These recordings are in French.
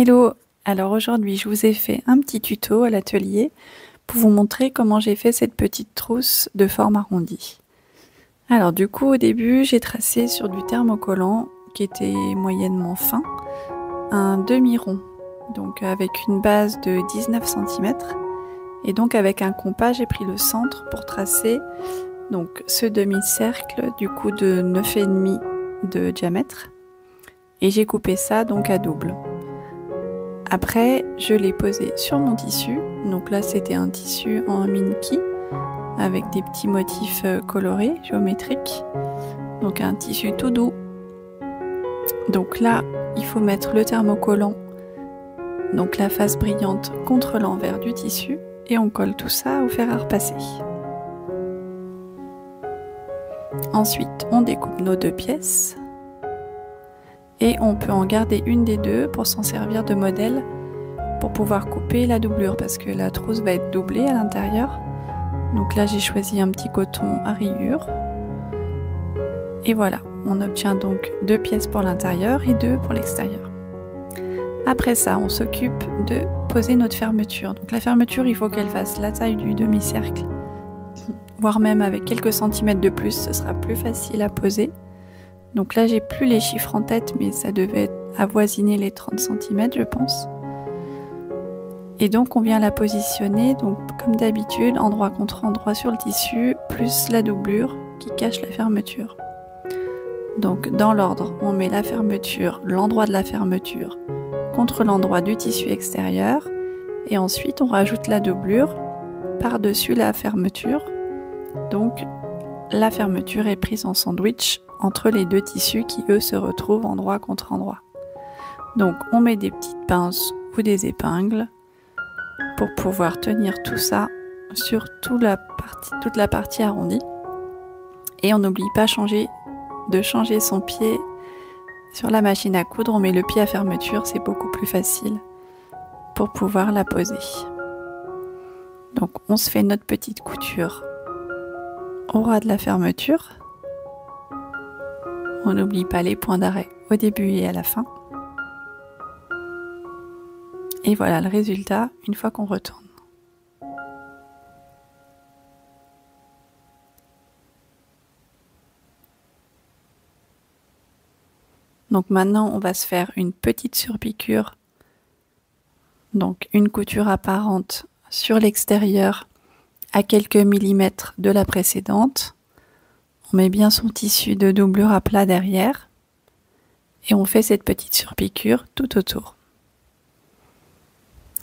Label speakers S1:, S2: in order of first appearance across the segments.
S1: Hello! Alors aujourd'hui je vous ai fait un petit tuto à l'atelier pour vous montrer comment j'ai fait cette petite trousse de forme arrondie. Alors du coup au début j'ai tracé sur du thermocollant qui était moyennement fin un demi-rond, donc avec une base de 19 cm et donc avec un compas j'ai pris le centre pour tracer donc ce demi-cercle du coup de 9,5 de diamètre et j'ai coupé ça donc à double. Après, je l'ai posé sur mon tissu. Donc là, c'était un tissu en minky avec des petits motifs colorés, géométriques. Donc un tissu tout doux. Donc là, il faut mettre le thermocollant, donc la face brillante, contre l'envers du tissu et on colle tout ça au fer à repasser. Ensuite, on découpe nos deux pièces et on peut en garder une des deux pour s'en servir de modèle pour pouvoir couper la doublure parce que la trousse va être doublée à l'intérieur. Donc là j'ai choisi un petit coton à rayures et voilà, on obtient donc deux pièces pour l'intérieur et deux pour l'extérieur. Après ça on s'occupe de poser notre fermeture. Donc la fermeture il faut qu'elle fasse la taille du demi-cercle, voire même avec quelques centimètres de plus, ce sera plus facile à poser. Donc là j'ai plus les chiffres en tête mais ça devait avoisiner les 30 cm je pense. Et donc on vient la positionner, donc comme d'habitude, endroit contre endroit sur le tissu, plus la doublure qui cache la fermeture. Donc dans l'ordre, on met la fermeture, l'endroit de la fermeture, contre l'endroit du tissu extérieur, et ensuite on rajoute la doublure par-dessus la fermeture. Donc la fermeture est prise en sandwich entre les deux tissus qui eux se retrouvent endroit contre endroit. Donc on met des petites pinces ou des épingles pour pouvoir tenir tout ça sur toute la partie arrondie. Et on n'oublie pas de changer son pied sur la machine à coudre. On met le pied à fermeture, c'est beaucoup plus facile pour pouvoir la poser. Donc on se fait notre petite couture au ras de la fermeture. On n'oublie pas les points d'arrêt au début et à la fin. Et voilà le résultat une fois qu'on retourne. Donc maintenant on va se faire une petite surpiqûre, donc une couture apparente sur l'extérieur à quelques millimètres de la précédente. On met bien son tissu de doublure à plat derrière et on fait cette petite surpiqûre tout autour.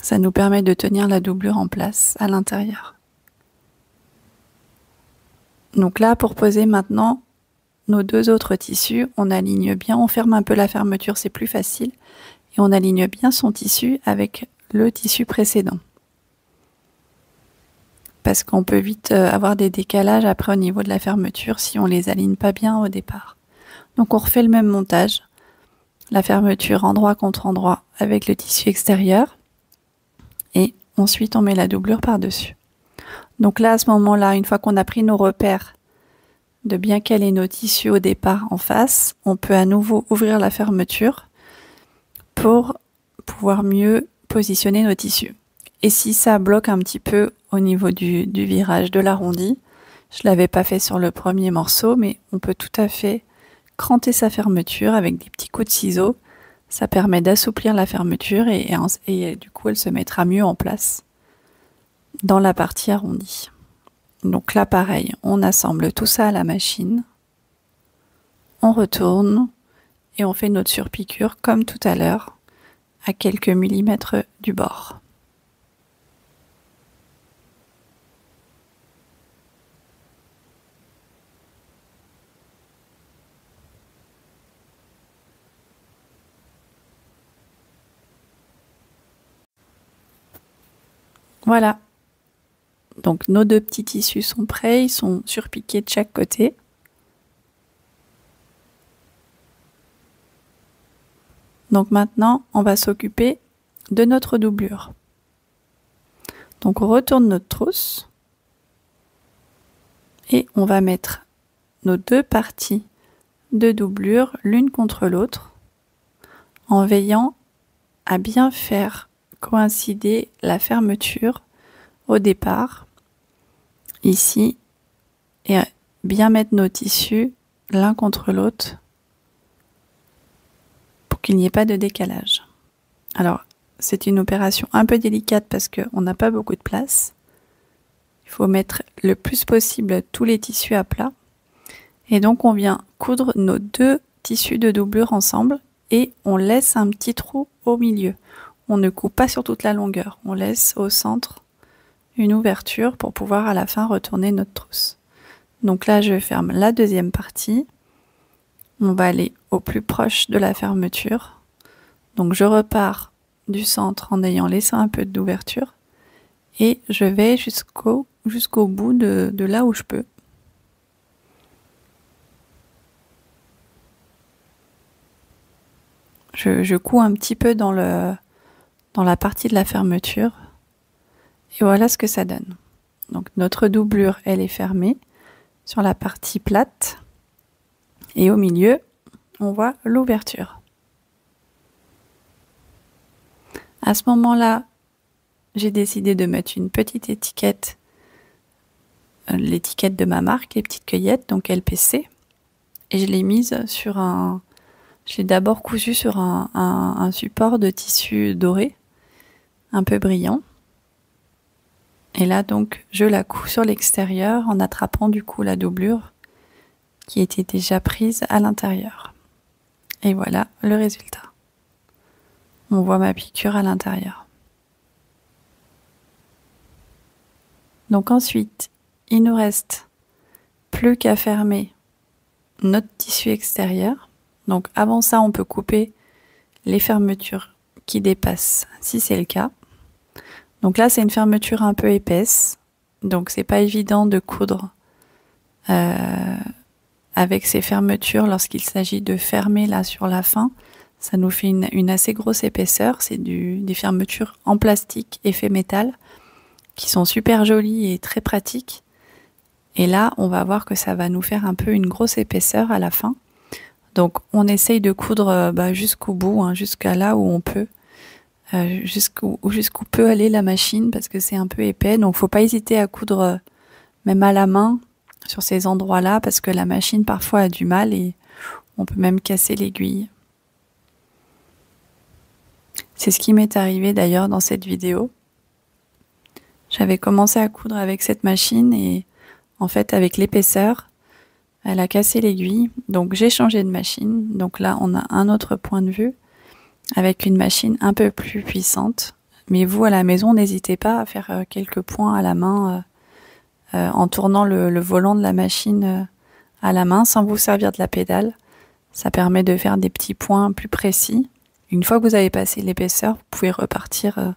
S1: Ça nous permet de tenir la doublure en place à l'intérieur. Donc là, pour poser maintenant nos deux autres tissus, on aligne bien, on ferme un peu la fermeture, c'est plus facile, et on aligne bien son tissu avec le tissu précédent. Parce qu'on peut vite avoir des décalages après au niveau de la fermeture si on les aligne pas bien au départ. Donc on refait le même montage, la fermeture endroit contre endroit avec le tissu extérieur. Et ensuite on met la doublure par-dessus. Donc là à ce moment-là, une fois qu'on a pris nos repères de bien caler nos tissus au départ en face, on peut à nouveau ouvrir la fermeture pour pouvoir mieux positionner nos tissus. Et si ça bloque un petit peu au niveau du virage de l'arrondi, je ne l'avais pas fait sur le premier morceau, mais on peut tout à fait cranter sa fermeture avec des petits coups de ciseaux. Ça permet d'assouplir la fermeture et du coup elle se mettra mieux en place dans la partie arrondie. Donc là pareil, on assemble tout ça à la machine, on retourne et on fait notre surpiqûre comme tout à l'heure à quelques millimètres du bord. Voilà, donc nos deux petits tissus sont prêts, ils sont surpiqués de chaque côté. Donc maintenant, on va s'occuper de notre doublure. Donc on retourne notre trousse et on va mettre nos deux parties de doublure l'une contre l'autre en veillant à bien faire coïncider la fermeture au départ, ici, et à bien mettre nos tissus l'un contre l'autre pour qu'il n'y ait pas de décalage. Alors, c'est une opération un peu délicate parce qu'on n'a pas beaucoup de place. Il faut mettre le plus possible tous les tissus à plat. Et donc, on vient coudre nos deux tissus de doublure ensemble et on laisse un petit trou au milieu. On ne coupe pas sur toute la longueur. On laisse au centre une ouverture pour pouvoir à la fin retourner notre trousse. Donc là, je ferme la deuxième partie. On va aller au plus proche de la fermeture. Donc je repars du centre en ayant laissé un peu d'ouverture et je vais jusqu'au bout de là où je peux. Je couds un petit peu dans la partie de la fermeture et voilà ce que ça donne. Donc notre doublure, elle est fermée sur la partie plate et au milieu, on voit l'ouverture. À ce moment-là, j'ai décidé de mettre une petite étiquette, l'étiquette de ma marque, les petites cueillettes, donc LPC, et je l'ai mise sur je l'ai d'abord cousu sur un support de tissu doré, un peu brillant. Et là donc, je la couds sur l'extérieur en attrapant du coup la doublure qui était déjà prise à l'intérieur. Et voilà le résultat. On voit ma piqûre à l'intérieur. Donc ensuite, il nous reste plus qu'à fermer notre tissu extérieur. Donc avant ça, on peut couper les fermetures qui dépassent, si c'est le cas. Donc là, c'est une fermeture un peu épaisse, donc c'est pas évident de coudre avec ces fermetures lorsqu'il s'agit de fermer là sur la fin. Ça nous fait une assez grosse épaisseur. C'est des fermetures en plastique effet métal qui sont super jolies et très pratiques. Et là, on va voir que ça va nous faire un peu une grosse épaisseur à la fin. Donc, on essaye de coudre jusqu'au bout, hein, jusqu'à là où on peut, jusqu'où peut aller la machine parce que c'est un peu épais. Donc, faut pas hésiter à coudre même à la main sur ces endroits-là parce que la machine parfois a du mal et on peut même casser l'aiguille. C'est ce qui m'est arrivé d'ailleurs dans cette vidéo. J'avais commencé à coudre avec cette machine et en fait avec l'épaisseur, elle a cassé l'aiguille. Donc j'ai changé de machine. Donc là on a un autre point de vue avec une machine un peu plus puissante. Mais vous à la maison, n'hésitez pas à faire quelques points à la main en tournant le volant de la machine à la main sans vous servir de la pédale. Ça permet de faire des petits points plus précis. Une fois que vous avez passé l'épaisseur, vous pouvez repartir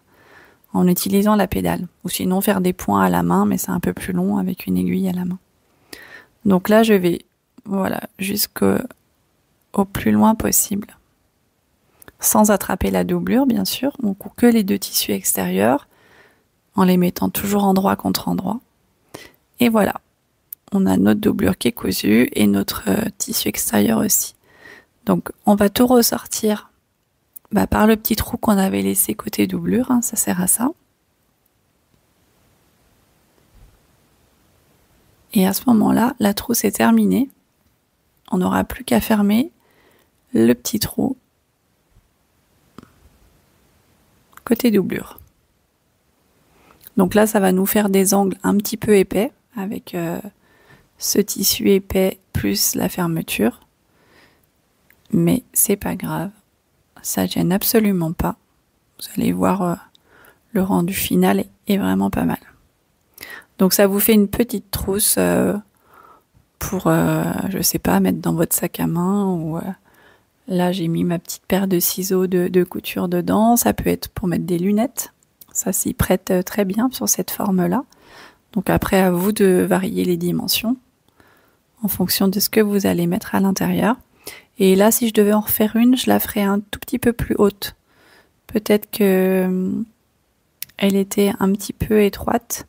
S1: en utilisant la pédale. Ou sinon faire des points à la main, mais c'est un peu plus long avec une aiguille à la main. Donc là, je vais jusqu'au plus loin possible. Sans attraper la doublure, bien sûr. On coupe que les deux tissus extérieurs, en les mettant toujours endroit contre endroit. Et voilà, on a notre doublure qui est cousue et notre tissu extérieur aussi. Donc on va tout ressortir par le petit trou qu'on avait laissé côté doublure, hein, ça sert à ça. Et à ce moment-là, la trousse est terminée. On n'aura plus qu'à fermer le petit trou côté doublure. Donc là, ça va nous faire des angles un petit peu épais avec ce tissu épais plus la fermeture. Mais c'est pas grave. Ça gêne absolument pas. Vous allez voir, le rendu final est vraiment pas mal. Donc ça vous fait une petite trousse pour, je sais pas, mettre dans votre sac à main. Ou là, j'ai mis ma petite paire de ciseaux de couture dedans. Ça peut être pour mettre des lunettes. Ça s'y prête très bien sur cette forme-là. Donc après, à vous de varier les dimensions en fonction de ce que vous allez mettre à l'intérieur. Et là, si je devais en refaire une, je la ferais un tout petit peu plus haute. Peut-être que elle était un petit peu étroite.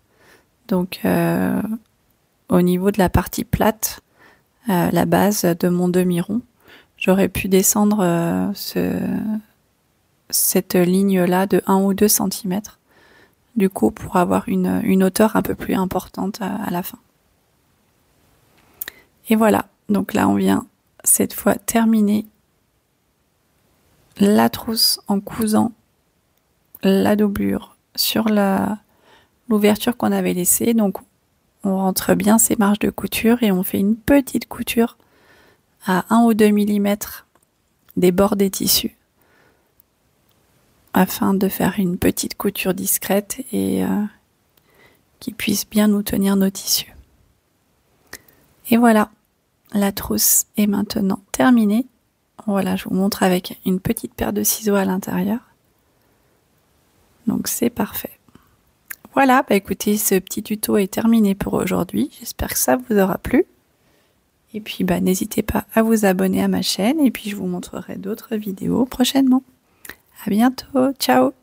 S1: Donc, au niveau de la partie plate, la base de mon demi-rond, j'aurais pu descendre cette ligne-là de 1 ou 2 cm, du coup, pour avoir une hauteur un peu plus importante à la fin. Et voilà, donc là on vient cette fois terminer la trousse en cousant la doublure sur l'ouverture qu'on avait laissée. Donc on rentre bien ces marges de couture et on fait une petite couture à 1 ou 2 mm des bords des tissus afin de faire une petite couture discrète et qui puisse bien nous tenir nos tissus. Et voilà, la trousse est maintenant terminée. Voilà, je vous montre avec une petite paire de ciseaux à l'intérieur. Donc c'est parfait. Voilà, bah écoutez, ce petit tuto est terminé pour aujourd'hui. J'espère que ça vous aura plu. Et puis bah n'hésitez pas à vous abonner à ma chaîne et puis je vous montrerai d'autres vidéos prochainement. À bientôt, ciao!